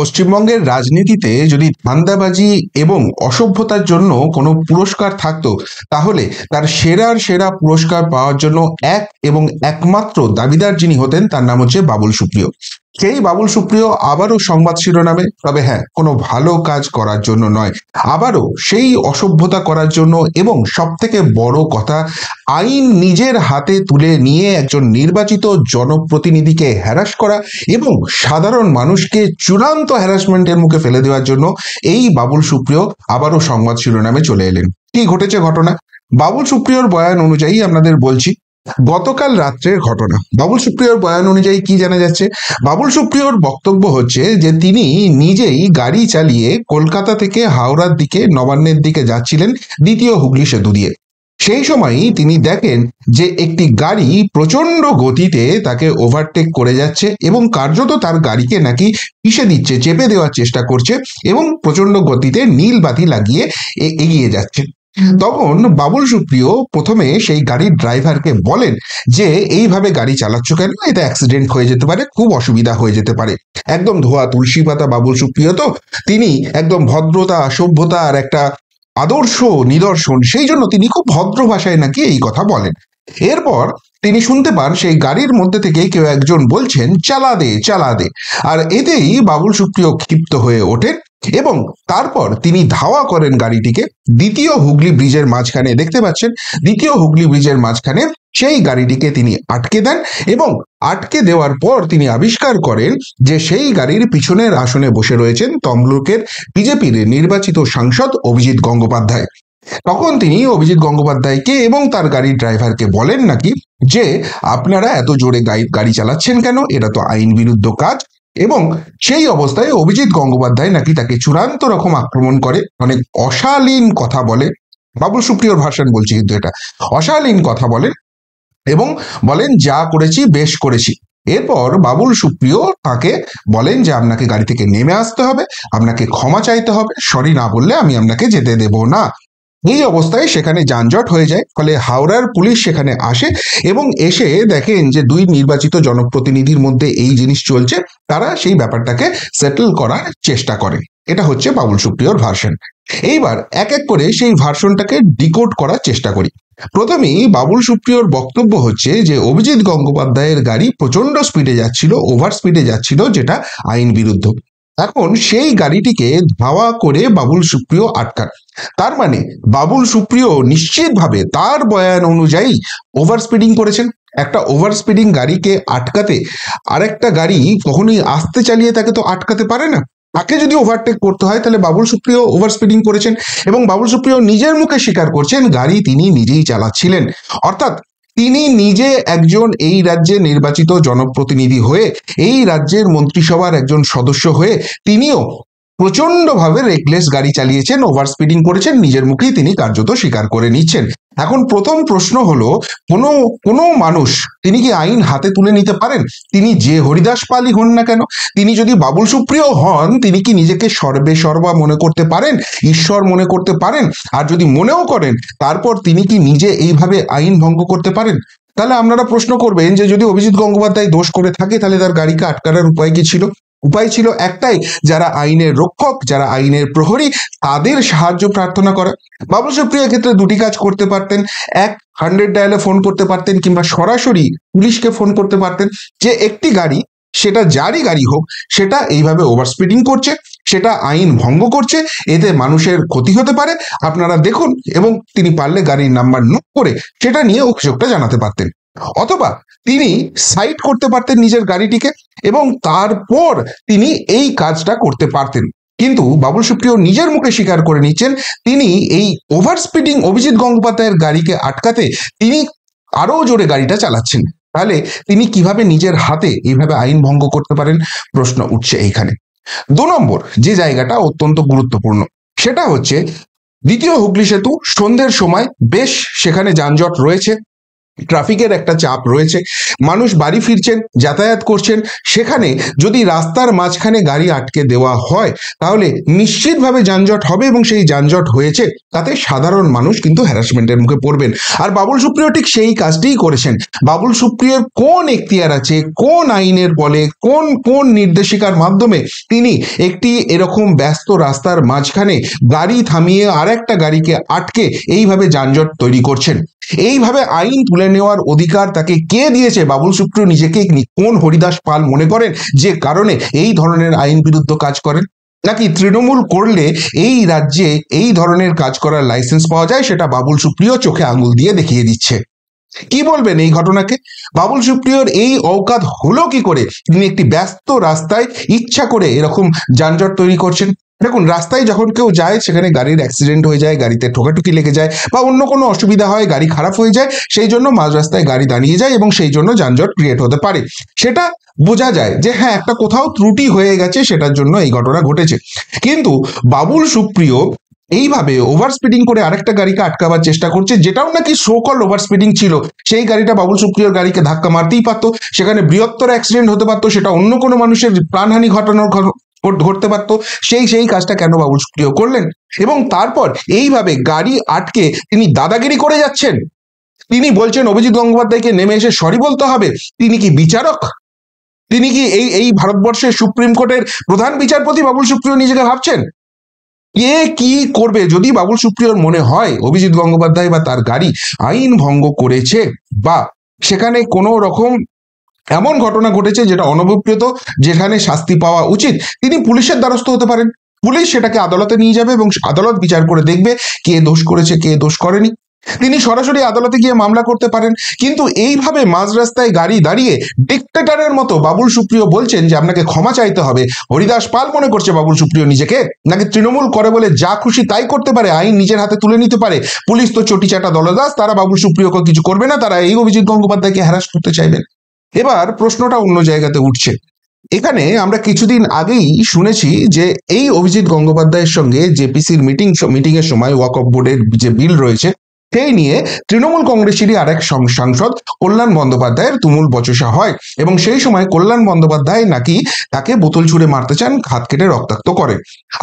পশ্চিমবঙ্গের রাজনীতিতে যদি ধান্দাবাজি এবং অসভ্যতার জন্য কোনো পুরস্কার থাকতো, তাহলে তার সেরার সেরা পুরস্কার পাওয়ার জন্য এক এবং একমাত্র দাবিদার যিনি হতেন তার নাম হচ্ছে বাবুল সুপ্রিয়। সেই বাবুল সুপ্রিয় আবারও সংবাদ শিরোনামে, তবে হ্যাঁ, কোনো ভালো কাজ করার জন্য নয়, আবারও সেই অসভ্যতা করার জন্য। এবং সব থেকে বড় কথা, আইন নিজের হাতে তুলে নিয়ে একজন নির্বাচিত জনপ্রতিনিধিকে হ্যারাস করা এবং সাধারণ মানুষকে চূড়ান্ত হ্যারাসমেন্টের মুখে ফেলে দেওয়ার জন্য এই বাবুল সুপ্রিয় আবারও সংবাদ শিরোনামে চলে এলেন। কি ঘটেছে ঘটনা? বাবুল সুপ্রিয়র বয়ান অনুযায়ী আপনাদের বলছি, গতকাল রাত্রের ঘটনা। বাবুল সুপ্রিয়র বয়ান অনুযায়ী কি জানা যাচ্ছে? বাবুল সুপ্রিয়র বক্তব্য হচ্ছে যে তিনি নিজেই গাড়ি চালিয়ে কলকাতা থেকে হাওড়ার দিকে, নবান্নের দিকে যাচ্ছিলেন দ্বিতীয় হুগলি সেতু দিয়ে। সেই সময়ই তিনি দেখেন যে একটি গাড়ি প্রচন্ড গতিতে তাকে ওভারটেক করে যাচ্ছে এবং কার্যত তার গাড়িকে নাকি পিষে দিচ্ছে, চেপে দেওয়ার চেষ্টা করছে এবং প্রচন্ড গতিতে নীল বাতি লাগিয়ে এগিয়ে যাচ্ছে। তখন বাবুল সুপ্রিয় প্রথমে সেই গাড়ির ড্রাইভারকে বলেন যে এইভাবে গাড়ি চালাচ্ছ কেন, এটা অ্যাক্সিডেন্ট হয়ে যেতে পারে, খুব অসুবিধা হয়ে যেতে পারে। একদম ধোয়া তুলসী পাতা বাবুল সুপ্রিয়, তো তিনি একদম ভদ্রতা, সভ্যতা আর একটা আদর্শ নিদর্শন, সেই জন্য তিনি খুব ভদ্র ভাষায় নাকি এই কথা বলেন। এরপর তিনি শুনতে পান সেই গাড়ির মধ্যে থেকে কেউ একজন বলছেন চালা দে, চালা দে। আর এতেই বাবুল সুপ্রিয় ক্ষিপ্ত হয়ে ওঠেন এবং তারপর তিনি ধাওয়া করেন গাড়িটিকে দ্বিতীয় হুগলি ব্রিজের মাঝখানে। দেখতে পাচ্ছেন, দ্বিতীয় হুগলি ব্রিজের মাঝখানে সেই গাড়িটিকে তিনি আটকে দেন এবং আটকে দেওয়ার পর তিনি আবিষ্কার করেন যে সেই গাড়ির পিছনের আসনে বসে রয়েছেন তমলুকের বিজেপির নির্বাচিত সাংসদ অভিজিৎ গঙ্গোপাধ্যায়। তখন তিনি অভিজিৎ গঙ্গোপাধ্যায়কে এবং তার গাড়ির ড্রাইভারকে বলেন নাকি যে আপনারা এত জোরে গাড়ি চালাচ্ছেন কেন, এটা তো আইন বিরুদ্ধ কাজ। এবং সেই অবস্থায় অভিজিৎ গঙ্গোপাধ্যায় নাকি তাকে চূড়ান্ত রকম আক্রমণ করে, অনেক অশালীন কথা বলে। বাবুল সুপ্রিয়র ভাষণ বলছি, কিন্তু এটা অশালীন কথা বলেন এবং বলেন যা করেছি বেশ করেছি। এরপর বাবুল সুপ্রিয় তাকে বলেন যে আপনাকে গাড়ি থেকে নেমে আসতে হবে, আপনাকে ক্ষমা চাইতে হবে, সরি না বললে আমি আপনাকে যেতে দেব না। এই অবস্থায় সেখানে যানজট হয়ে যায়। ফলে হাওড়ার পুলিশ সেখানে আসে এবং এসে দেখেন যে দুই নির্বাচিত জনপ্রতিনিধির মধ্যে এই জিনিস চলছে। তারা সেই ব্যাপারটাকে সেটেল করার চেষ্টা করে। এটা হচ্ছে বাবুল সুপ্রিয়র ভার্সন। এইবার এক এক করে সেই ভার্সনটাকে ডিকোড করার চেষ্টা করি। প্রথমেই বাবুল সুপ্রিয়র বক্তব্য হচ্ছে যে অভিজিৎ গঙ্গোপাধ্যায়ের গাড়ি প্রচন্ড স্পিডে যাচ্ছিল, ওভার স্পিডে যাচ্ছিল, যেটা আইন বিরুদ্ধ। এখন সেই গাড়িটিকে ধাওয়া করে বাবুল সুপ্রিয় আটকান। তার মানে বাবুল সুপ্রিয় নিশ্চিতভাবে তার বয়ান অনুযায়ী ওভার স্পিডিং করেছেন। একটা ওভার স্পিডিং গাড়িকে আটকাতে আরেকটা গাড়ি কখনোই আস্তে চালিয়ে তাকে তো আটকাতে পারে না। তাকে যদি ওভারটেক করতে হয় তাহলে বাবুল সুপ্রিয় ওভার স্পিডিং করেছেন এবং বাবুল সুপ্রিয় নিজের মুখে স্বীকার করছেন গাড়ি তিনি নিজেই চালাচ্ছিলেন। অর্থাৎ তিনি নিজে একজন এই রাজ্যে নির্বাচিত জনপ্রতিনিধি হয়ে, এই রাজ্যের মন্ত্রিসভার একজন সদস্য হয়ে তিনিও প্রচন্ডভাবে রেকলেস গাড়ি চালিয়েছেন, ওভার স্পিডিং করেছেন, নিজের মুখেই তিনি কার্যত স্বীকার করে নিচ্ছেন। এখন প্রথম প্রশ্ন হলো, কোনো মানুষ তিনি কি আইন হাতে তুলে নিতে পারেন? তিনি যে হরিদাস পালই হন না কেন, তিনি যদি বাবুল সুপ্রিয় হন, তিনি কি নিজেকে সর্বে সর্বা মনে করতে পারেন, ঈশ্বর মনে করতে পারেন? আর যদি মনেও করেন, তারপর তিনি কি নিজে এইভাবে আইন ভঙ্গ করতে পারেন? তাহলে আপনারা প্রশ্ন করবেন যে যদি অভিজিৎ গঙ্গোপাধ্যায় দোষ করে থাকে তাহলে তার গাড়িকে আটকানোর উপায় কি ছিল? উপায় ছিল একটাই, যারা আইনের রক্ষক, যারা আইনের প্রহরী, তাদের সাহায্য প্রার্থনা করা। বাবুল সুপ্রিয়র ক্ষেত্রে দুটি কাজ করতে পারতেন। এক, 100 ডায়ালে ফোন করতে পারতেন কিংবা সরাসরি পুলিশকে ফোন করতে পারতেন যে একটি গাড়ি, সেটা যারই গাড়ি হোক, সেটা এইভাবে ওভার স্পিডিং করছে, সেটা আইন ভঙ্গ করছে, এতে মানুষের ক্ষতি হতে পারে, আপনারা দেখুন। এবং তিনি পারলে গাড়ির নাম্বার নোট করে সেটা নিয়ে অভিযোগটা জানাতে পারতেন। অথবা তিনি সাইড করতে পারতেন নিজের গাড়িটিকে এবং তারপর তিনি এই কাজটা করতে পারতেন। কিন্তু বাবুল সুপ্রিয় নিজের মুখে স্বীকার করে নিচ্ছেন তিনি এই ওভার স্পিডিং অভিজিৎ গঙ্গোপাধ্যায়ের গাড়িকে আটকাতে তিনি আরো জোরে গাড়িটা চালাচ্ছেন। তাহলে তিনি কিভাবে নিজের হাতে এইভাবে আইন ভঙ্গ করতে পারেন? প্রশ্ন উঠছে এইখানে। 2 নম্বর যে জায়গাটা অত্যন্ত গুরুত্বপূর্ণ, সেটা হচ্ছে দ্বিতীয় হুগলি সেতু। সন্ধ্যের সময় বেশ সেখানে যানজট রয়েছে ট্রাফিকের একটা চাপ রয়েছে, মানুষ বাড়ি ফিরছেন, যাতায়াত করছেন, সেখানে যদি রাস্তার মাঝখানে গাড়ি আটকে দেওয়া হয় তাহলে নিশ্চিতভাবে যানজট হবে, এবং সেই যানজট হয়েছে তাতে সাধারণ মানুষ কিন্তু হ্যারাসমেন্টের মুখে পড়বেন। আর বাবুল সুপ্রিয় ঠিক সেই কাজটিই করেছেন। বাবুল সুপ্রিয়র কোন এখতিয়ার আছে, কোন আইনের বলে, কোন কোন নির্দেশিকার মাধ্যমে তিনি একটি এরকম ব্যস্ত রাস্তার মাঝখানে গাড়ি থামিয়ে আর একটা গাড়িকে আটকে এইভাবে যানজট তৈরি করছেন? এইভাবে আইন তুলে নেওয়ার অধিকার তাকে কে দিয়েছে? বাবুল সুপ্রিয় নিজেকে কোন হরিদাস পাল মনে করেন যে কারণে এই ধরনের আইন বিরুদ্ধ কাজ করেন? নাকি তৃণমূল করলে এই রাজ্যে এই ধরনের কাজ করার লাইসেন্স পাওয়া যায়, সেটা বাবুল সুপ্রিয় চোখে আঙুল দিয়ে দেখিয়ে দিচ্ছে? কি বলবেন এই ঘটনাকে? বাবুল সুপ্রিয়র এই অকাত হলো কি করে তিনি একটি ব্যস্ত রাস্তায় ইচ্ছা করে এরকম যানজট তৈরি করছেন? দেখুন, রাস্তায় যখন কেউ যায় সেখানে গাড়ির অ্যাক্সিডেন্ট হয়ে যায়, গাড়িতে ঠোকাঠুকি লেগে যায়, বা অন্য কোনো অসুবিধা হয়, গাড়ি খারাপ হয়ে যায়, সেই জন্য মাঝ রাস্তায় গাড়ি দাঁড়িয়ে যায় এবং সেই জন্য যানজট ক্রিয়েট হতে পারে। সেটা বোঝা যায় যে হ্যাঁ, একটা কোথাও ত্রুটি হয়ে গেছে, সেটার জন্য এই ঘটনা ঘটেছে। কিন্তু বাবুল সুপ্রিয় এইভাবে ওভার স্পিডিং করে আরেকটা গাড়িকে আটকাবার চেষ্টা করছে, যেটাও নাকি সো কল ওভার স্পিডিং ছিল। সেই গাড়িটা বাবুল সুপ্রিয়র গাড়িকে ধাক্কা মারতেই পারতো, সেখানে বৃহত্তর অ্যাক্সিডেন্ট হতে পারতো, সেটা অন্য কোনো মানুষের প্রাণহানি ঘটতে পারতো। সেই কাজটা কেন বাবুল সুপ্রিয় করলেন? এবং তারপর এইভাবে গাড়ি আটকে তিনি দাদাগিরি করে যাচ্ছেন। তিনি বলছেন অভিজিৎ গঙ্গোপাধ্যায়কে নেমে এসে সরি বলতে হবে। তিনি কি বিচারক? তিনি কি এই এই ভারতবর্ষের সুপ্রিম কোর্টের প্রধান বিচারপতি বাবুল সুপ্রিয় নিজেকে ভাবছেন? কে কি করবে যদি বাবুল সুপ্রিয়র মনে হয় অভিজিৎ গঙ্গোপাধ্যায় বা তার গাড়ি আইন ভঙ্গ করেছে, বা সেখানে কোনো রকম এমন ঘটনা ঘটেছে যেটা অনভিপ্রেত, যেখানে শাস্তি পাওয়া উচিত, তিনি পুলিশের দ্বারস্থ হতে পারেন। পুলিশ সেটাকে আদালতে নিয়ে যাবে এবং আদালত বিচার করে দেখবে কে দোষ করেছে কে দোষ করেনি। তিনি সরাসরি আদালতে গিয়ে মামলা করতে পারেন। কিন্তু এইভাবে মাঝ রাস্তায় গাড়ি দাঁড়িয়ে ডিক্টেটরের মতো বাবুল সুপ্রিয় বলছেন যে আপনাকে ক্ষমা চাইতে হবে। হরিদাস পাল মনে করছে বাবুল সুপ্রিয় নিজেকে? নাকি তৃণমূল করে বলে যা খুশি তাই করতে পারে, আইন নিজের হাতে তুলে নিতে পারে? পুলিশ তো চটিচাটা দলদাস, তারা বাবুল সুপ্রিয়কে কিছু করবে না, তারা এই অভিজিৎ গঙ্গোপাধ্যায়কে হ্যারাস করতে চাইবেন। এবার প্রশ্নটা অন্য জায়গাতে উঠছে। এখানে আমরা কিছুদিন আগেই শুনেছি যে এই অভিজিৎ গঙ্গোপাধ্যায়ের সঙ্গে জেপিসির মিটিং এর সময় ওয়াকফ বোর্ডের যে বিল রয়েছে সেই নিয়ে তৃণমূল কংগ্রেসেরই আরেক সাংসদ কল্যাণ বন্দ্যোপাধ্যায়ের তুমুল বচসা হয়, এবং সেই সময় কল্যাণ বন্দ্যোপাধ্যায় নাকি তাকে বোতল ছুঁড়ে মারতে চান, হাত কেটে রক্তাক্ত করে।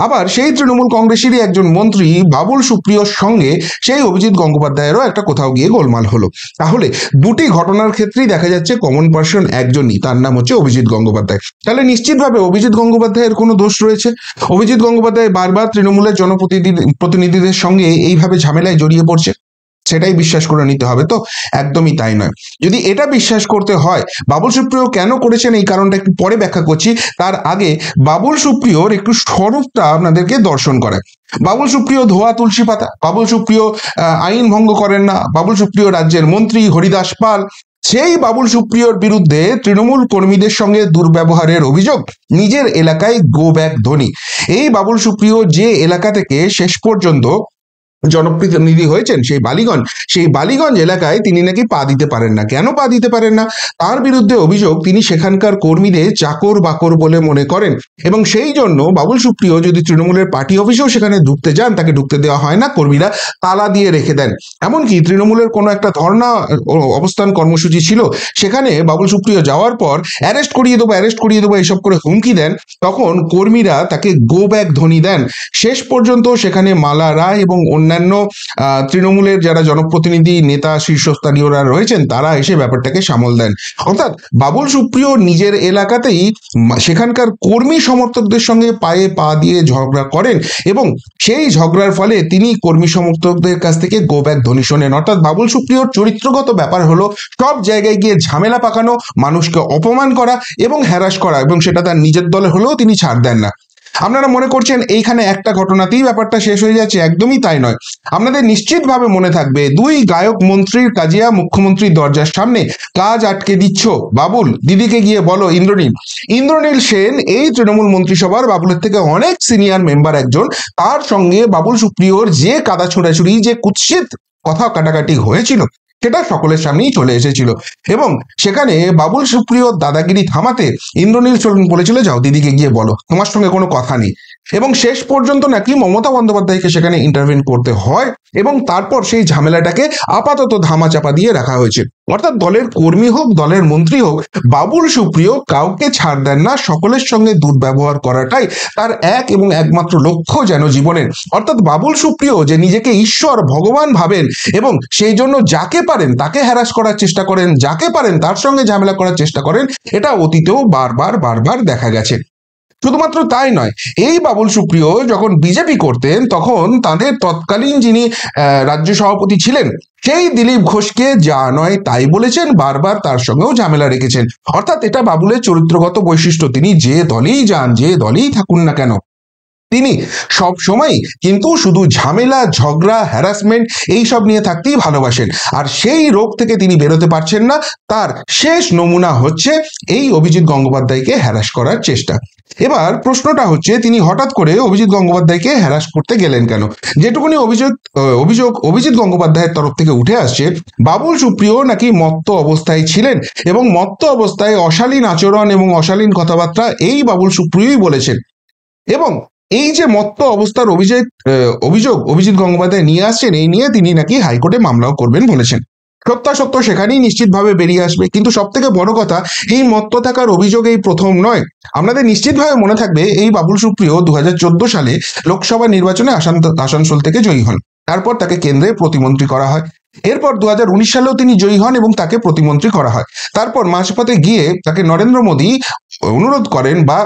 আবার সেই তৃণমূল কংগ্রেসেরই একজন মন্ত্রী বাবুল সুপ্রিয়র সঙ্গে সেই অভিজিৎ গঙ্গোপাধ্যায়েরও একটা কোথাও গিয়ে গোলমাল হলো। তাহলে দুটি ঘটনার ক্ষেত্রেই দেখা যাচ্ছে কমন পার্সন একজনই, তার নাম হচ্ছে অভিজিৎ গঙ্গোপাধ্যায়। তাহলে নিশ্চিতভাবে অভিজিৎ গঙ্গোপাধ্যায়ের কোনো দোষ রয়েছে। অভিজিৎ গঙ্গোপাধ্যায় বারবার তৃণমূলের জনপ্রতিনিধিদের সঙ্গে এইভাবে ঝামেলায় জড়িয়ে পড়ছে, সেটাই বিশ্বাস করে নিতে হবে? তো একদমই তাই নয়। যদি এটা বিশ্বাস করতে হয় বাবুল সুপ্রিয় কেন করেছেন, এই কারণটা একটু পরে ব্যাখ্যা করছি। তার আগে বাবুল সুপ্রিয়র একটু স্বরূপটা আপনাদেরকে দর্শন করায়। বাবুল সুপ্রিয় ধোয়া তুলসী পাতা, বাবুল সুপ্রিয় আইন ভঙ্গ করেন না, বাবুল সুপ্রিয় রাজ্যের মন্ত্রী হরিদাস পাল। সেই বাবুল সুপ্রিয়র বিরুদ্ধে তৃণমূল কর্মীদের সঙ্গে দুর্ব্যবহারের অভিযোগ, নিজের এলাকায় গো ব্যাক ধ্বনি। এই বাবুল সুপ্রিয় যে এলাকা থেকে শেষ পর্যন্ত জনপ্রতিনিধি হয়েছেন, সেই বালিগঞ্জ এলাকায় তিনি নাকি পা দিতে পারেন না। কেন পা দিতে পারেন না? তার বিরুদ্ধে অভিযোগ তিনি সেখানকার কর্মীদের চাকর বাকর বলে মনে করেন, এবং সেই জন্য বাবুল সুপ্রিয় যদি তৃণমূলের পার্টি অফিসেও সেখানে ঢুকতে যান, তাকে ঢুকতে দেওয়া হয় না, কর্মীরা তালা দিয়ে রেখে দেন। এমনকি তৃণমূলের কোনো একটা ধর্ণা অবস্থান কর্মসূচি ছিল, সেখানে বাবুল সুপ্রিয় যাওয়ার পর অ্যারেস্ট করিয়ে দেবো এসব করে হুমকি দেন, তখন কর্মীরা তাকে গো ব্যাক ধ্বনি দেন। শেষ পর্যন্ত সেখানে মালা রায় এবং অন্যান্য তৃণমূলের যারা জনপ্রতিনিধি নেতা শীর্ষস্থানীয়রা রয়েছেন তারা এসে ব্যাপারটাকে সামল দেন। অর্থাৎ বাবুল সুপ্রিয় নিজের এলাকাতেই সেখানকার কর্মী সমর্থকদের সঙ্গে পায়ে পা দিয়ে ঝগড়া করেন, এবং সেই ঝগড়ার ফলে তিনি কর্মী সমর্থকদের কাছ থেকে গো ব্যাক ধ্বনি শোনেন। অর্থাৎ বাবুল সুপ্রিয়র চরিত্রগত ব্যাপার হলো সব জায়গায় গিয়ে ঝামেলা পাকানো, মানুষকে অপমান করা এবং হ্যারাস করা, এবং সেটা তার নিজের দলে হলেও তিনি ছাড় দেন না। আপনারা মনে করছেন এইখানে একটা ঘটনাতেই ব্যাপারটা শেষ হয়ে যাচ্ছে, একদমই তাই নয়। আপনাদের নিশ্চিতভাবে মনে থাকবে, দুই গায়ক মন্ত্রীর কাজিয়া, মুখ্যমন্ত্রীর দরজার সামনে কাজ আটকে দিচ্ছ বাবুল, দিদিকে গিয়ে বলো। ইন্দ্রনীল সেন এই তৃণমূল মন্ত্রিসভার বাবুলের থেকে অনেক সিনিয়র মেম্বার একজন, তার সঙ্গে বাবুল সুপ্রিয়র যে কাদা ছোড়াছুড়ি, যে কুৎসিত কথা কাটাকাটি হয়েছিল, সেটা সকলের সামনেই চলে এসেছিল, এবং সেখানে বাবুল সুপ্রিয় দাদাগিরি থামাতে ইন্দ্রনীল বলেছিল যাও দিদিকে গিয়ে বলো, তোমার সঙ্গে কোনো কথা নেই। এবং শেষ পর্যন্ত নাকি মমতা বন্দ্যোপাধ্যায়কে সেখানে ইন্টারভেন করতে হয় এবং তারপর সেই ঝামেলাটাকে আপাতত ধামাচাপা দিয়ে রাখা হয়েছে। অর্থাৎ দলের কর্মী হোক, দলের মন্ত্রী হোক, বাবুল সুপ্রিয় কাউকে ছাড় দেন না, সকলের সঙ্গে দুর্ব্যবহার করাটাই তার এক এবং একমাত্র লক্ষ্য যেন জীবনের। অর্থাৎ বাবুল সুপ্রিয় যে নিজেকে ঈশ্বর ভগবান ভাবেন এবং সেই জন্য যাকে পারেন তাকে হ্যারাস করার চেষ্টা করেন, যাকে পারেন তার সঙ্গে ঝামেলা করার চেষ্টা করেন, এটা অতীতেও বারবার দেখা গেছে। শুধুমাত্র তাই নয়, এই বাবুল সুপ্রিয় যখন বিজেপি করতেন তখন তাদের তৎকালীন যিনি রাজ্য সভাপতি ছিলেন সেই দিলীপ ঘোষকে যা নয় তাই বলেছেন, বারবার তার সঙ্গেও ঝামেলা রেখেছেন। অর্থাৎ এটা বাবুলের চরিত্রগত বৈশিষ্ট্য, তিনি যে দলেই যান, যে দলেই থাকুন না কেন, তিনি সব সময় কিন্তু শুধু ঝামেলা, ঝগড়া, হ্যারাসমেন্ট এইসব নিয়ে থাকতেই ভালোবাসেন। আর সেই রোগ থেকে তিনি বেরোতে পারছেন না। তার শেষ নমুনা হচ্ছে এই অভিজিৎ গঙ্গোপাধ্যায়কে হ্যারাস করার চেষ্টা। এবার প্রশ্নটা হচ্ছে, তিনি হঠাৎ করে অভিজিৎ গঙ্গোপাধ্যায়কে হ্যারাস করতে গেলেন কেন? যেটুকুনি অভিযোগ অভিজিৎ গঙ্গোপাধ্যায়ের তরফ থেকে উঠে আসছে, বাবুল সুপ্রিয় নাকি মত্ত অবস্থায় ছিলেন এবং মত্ত অবস্থায় অশালীন আচরণ এবং অশালীন কথাবার্তা এই বাবুল সুপ্রিয়ই বলেছেন। এবং এই যে মত্ত অবস্থার অভিযোগ অভিজিৎ গঙ্গোপাধ্যায় নিয়ে আসছেন, এই নিয়ে তিনি নাকি হাইকোর্টে মামলাও করবেন বলেছেন। সত্যাসত্য সেখানেই নিশ্চিতভাবে বেরিয়ে আসবে। কিন্তু সব থেকে বড় কথা, এই মত্ত থাকার অভিযোগ এই প্রথম নয়। আপনাদের নিশ্চিতভাবে মনে থাকবে, এই বাবুল সুপ্রিয় 2014 সালে লোকসভা নির্বাচনে আসানসোল থেকে জয়ী হন। তারপর তাকে কেন্দ্রে প্রতিমন্ত্রী করা হয়। এরপর 2019 সালেও তিনি জয়ী হন এবং তাকে প্রতিমন্ত্রী করা হয়। তারপর মাঝপথে গিয়ে তাকে নরেন্দ্র মোদী অনুরোধ করেন বা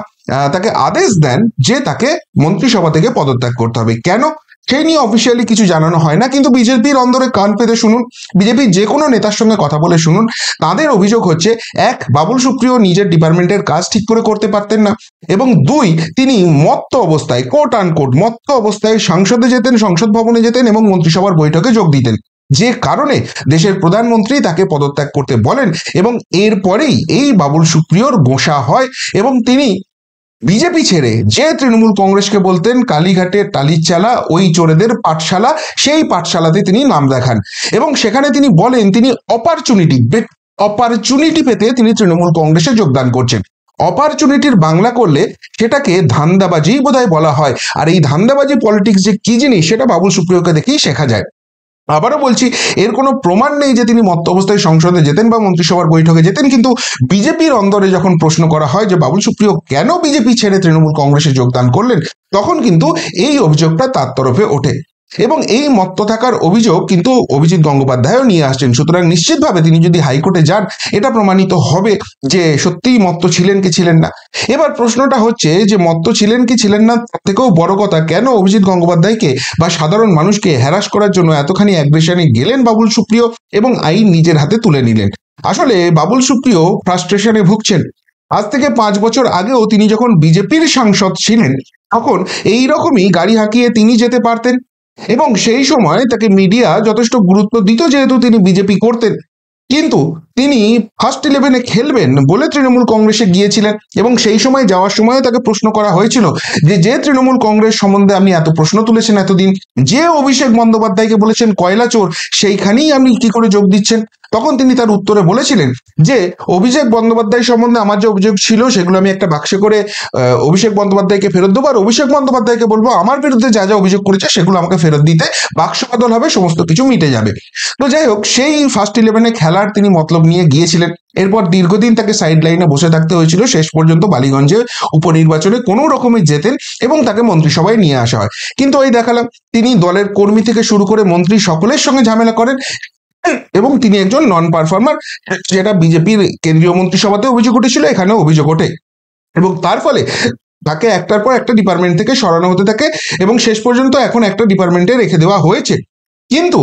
তাকে আদেশ দেন যে তাকে মন্ত্রিসভা থেকে পদত্যাগ করতে হবে। কেন? সেই নিয়ে অফিসিয়ালি কিছু জানানো হয় না, কিন্তু বিজেপির অন্দরে কান পেতে শুনুন, বিজেপির যে কোনো নেতার সঙ্গে কথা বলে শুনুন। তাদের অভিযোগ হচ্ছে, এক, বাবুল সুপ্রিয় নিজের ডিপার্টমেন্টের কাজ ঠিক করে করতে পারতেন না, এবং দুই, তিনি মত্ত অবস্থায়, কোট আনকোট মত্ত অবস্থায় সংসদে যেতেন, সংসদ ভবনে যেতেন এবং মন্ত্রিসভার বৈঠকে যোগ দিতেন, যে কারণে দেশের প্রধানমন্ত্রী তাকে পদত্যাগ করতে বলেন। এবং এরপরেই এই বাবুল সুপ্রিয়র গোঁসা হয় এবং তিনি বিজেপি ছেড়ে যে তৃণমূল কংগ্রেসকে বলতেন কালীঘাটের টালির চালা, ওই চোরেদের পাঠশালা, সেই পাঠশালাতে তিনি নাম দেখান এবং সেখানে তিনি বলেন তিনি অপরচুনিটি পেতে তিনি তৃণমূল কংগ্রেসে যোগদান করছেন। অপরচুনিটির বাংলা করলে সেটাকে ধান্দাবাজি বোধহয় বলা হয়। আর এই ধান্দাবাজি পলিটিক্স যে কি জিনিস, সেটা বাবুল সুপ্রিয়কে দেখেই শেখা যায়। আবারও বলছি, এর কোনো প্রমাণ নেই যে তিনি মত্ত অবস্থায় সংসদে যেতেন বা মন্ত্রিসভার বৈঠকে যেতেন, কিন্তু বিজেপির অন্দরে যখন প্রশ্ন করা হয় যে বাবুল সুপ্রিয় কেন বিজেপি ছেড়ে তৃণমূল কংগ্রেসে যোগদান করলেন, তখন কিন্তু এই অভিযোগটা তার তরফে ওঠে এবং এই মত্ত থাকার অভিযোগ কিন্তু অভিজিৎ গঙ্গোপাধ্যায়ও নিয়ে আসছেন। সুতরাং নিশ্চিতভাবে তিনি যদি হাইকোর্টে যান, এটা প্রমাণিত হবে যে সত্যিই মত্ত ছিলেন কি ছিলেন না। এবার প্রশ্নটা হচ্ছে যে মত্ত ছিলেন কি ছিলেন না, তার থেকেও বড় কথা, কেন অভিজিৎ গঙ্গোপাধ্যায়কে বা সাধারণ মানুষকে হ্যারাস করার জন্য এতখানি অ্যাগ্রেশনে গেলেন বাবুল সুপ্রিয় এবং আইন নিজের হাতে তুলে নিলেন? আসলে বাবুল সুপ্রিয় ফ্রাস্ট্রেশনে ভুগছেন। আজ থেকে 5 বছর আগেও তিনি যখন বিজেপির সাংসদ ছিলেন, তখন এই রকমই গাড়ি হাঁকিয়ে তিনি যেতে পারতেন এবং সেই সময় তাকে মিডিয়া যথেষ্ট গুরুত্ব দিত, যেহেতু তিনি বিজেপি করতেন। কিন্তু তিনি ফার্স্ট 11-এ খেলবেন বলে তৃণমূল কংগ্রেসে গিয়েছিলেন এবং সেই সময় যাওয়ার সময়ও তাকে প্রশ্ন করা হয়েছিল যে তৃণমূল কংগ্রেস সম্বন্ধে আপনি এত প্রশ্ন তুলেছেন এতদিন, যে অভিষেক বন্দ্যোপাধ্যায়কে বলেছেন কয়লা চোর, সেইখানেই আপনি কি করে যোগ দিচ্ছেন? তখন তিনি তার উত্তরে বলেছিলেন যে অভিষেক বন্দ্যোপাধ্যায় সম্বন্ধে আমার যে অভিযোগ ছিল সেগুলো আমি একটা বাক্সে করে অভিষেক বন্দ্যোপাধ্যায়কে ফেরত দেবো, আর অভিষেক বন্দ্যোপাধ্যায়কে বলবো আমার বিরুদ্ধে যা যা অভিযোগ করেছে সেগুলো আমাকে ফেরত দিতে, বাক্স বদল হবে, সমস্ত কিছু মিটে যাবে। তো যাই হোক, সেই ফার্স্ট 11-এ খেলার তিনি মতলব নিয়ে গিয়েছিলেন। এরপর দীর্ঘদিন তাকে সাইড লাইনে বসে থাকতে হয়েছিল, শেষ পর্যন্ত বালিগঞ্জে উপনির্বাচনে কোনো রকমে জেতেন এবং তাকে মন্ত্রিসভায় নিয়ে আসা হয়। কিন্তু ওই দেখালাম, তিনি দলের কর্মী থেকে শুরু করে মন্ত্রী সকলের সঙ্গে ঝামেলা করেন এবং তিনি একজন নন পারফর্মার, যেটা বিজেপির কেন্দ্রীয় মন্ত্রিসভাতে অভিযোগ উঠেছিল, এখানেও অভিযোগ ওঠে এবং তার ফলে তাকে একটার পর একটা ডিপার্টমেন্ট থেকে সরানো হতে থাকে এবং শেষ পর্যন্ত এখন একটা ডিপার্টমেন্টে রেখে দেওয়া হয়েছে। কিন্তু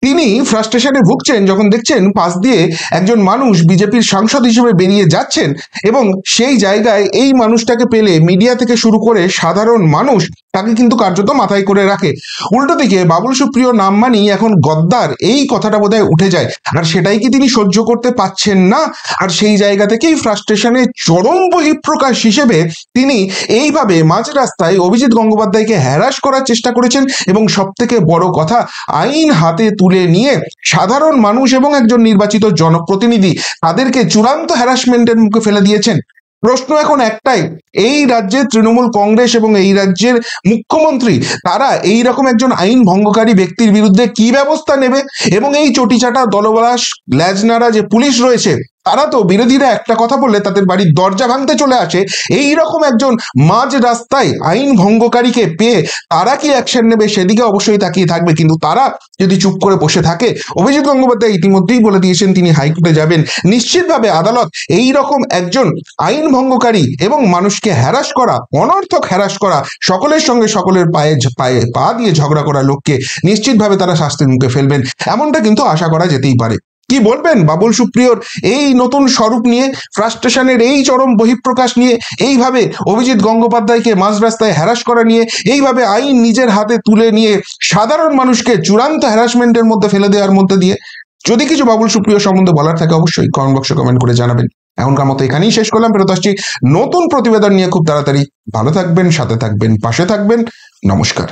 তিনি ফ্রাস্ট্রেশনে ভুগছেন যখন দেখছেন পাশ দিয়ে একজন মানুষ বিজেপির সাংসদ হিসেবে বেরিয়ে যাচ্ছেন এবং সেই জায়গায় এই মানুষটাকে পেলে মিডিয়া থেকে শুরু করে সাধারণ মানুষ তাকে কিন্তু কার্যত মাথায় করে রাখে। উল্টো দিকে বাবুল সুপ্রিয় নাম মানি এখন গদ্দার, এই কথাটা বোধহয় উঠে যায়, আর সেটাই কি তিনি সহ্য করতে পাচ্ছেন না? আর সেই জায়গা থেকেই ফ্রাস্ট্রেশনে চরম বহিঃপ্রকাশ হিসেবে তিনি এইভাবে মাঝ রাস্তায় অভিজিৎ গঙ্গোপাধ্যায়কে হ্যারাস করার চেষ্টা করেছেন এবং সব থেকে বড় কথা, আইন হাতে তুলে নিয়ে সাধারণ মানুষ এবং একজন নির্বাচিত জনপ্রতিনিধি তাদেরকে চূড়ান্ত হ্যারাসমেন্টের মুখে ফেলে দিয়েছেন। প্রশ্ন এখন একটাই, এই রাজ্যের তৃণমূল কংগ্রেস এবং এই রাজ্যের মুখ্যমন্ত্রী তারা এই রকম একজন আইন ভঙ্গকারী ব্যক্তির বিরুদ্ধে কি ব্যবস্থা নেবে? এবং এই চটিচাটা দলবলাস ল্যাজনারা যে পুলিশ রয়েছে, তারা তো বিরোধীরা একটা কথা বললে তাদের বাড়ির দরজা ভাঙতে চলে আসে। এই রকম একজন মাঝ রাস্তায় আইন ভঙ্গকারীকে পেয়ে তারা কি অ্যাকশন নেবে সেদিকে অবশ্যই তাকিয়ে থাকবে। কিন্তু তারা যদি চুপ করে বসে থাকে, অভিজিৎ গঙ্গোপাধ্যায় ইতিমধ্যেই বলে দিয়েছেন তিনি হাইকোর্টে যাবেন। নিশ্চিতভাবে আদালত এই রকম একজন আইন ভঙ্গকারী এবং মানুষকে হ্যারাস করা, অনর্থক হ্যারাস করা, সকলের সঙ্গে সকলের পায়ে পায়ে পা দিয়ে ঝগড়া করা লোককে নিশ্চিতভাবে তারা শাস্তির মুখে ফেলবেন, এমনটা কিন্তু আশা করা যেতেই পারে। কি বলবেন বাবুল সুপ্রিয়র এই নতুন স্বরূপ নিয়ে, ফ্রাস্ট্রেশনের এই চরম বহিঃপ্রকাশ নিয়ে, এইভাবে অভিজিৎ গঙ্গোপাধ্যায়কে মাঝ রাস্তায় হ্যারাস করা নিয়ে, এইভাবে আইন নিজের হাতে তুলে নিয়ে সাধারণ মানুষকে চূড়ান্ত হ্যারাসমেন্টের মধ্যে ফেলে দেওয়ার মধ্যে দিয়ে? যদি কিছু বাবুল সুপ্রিয় সম্বন্ধে বলার থাকে অবশ্যই কমেন্ট বক্সে কমেন্ট করে জানাবেন। এখনকার মতো এখানেই শেষ করলাম, ফেরত আসছি নতুন প্রতিবেদন নিয়ে খুব তাড়াতাড়ি। ভালো থাকবেন, সাথে থাকবেন, পাশে থাকবেন। নমস্কার।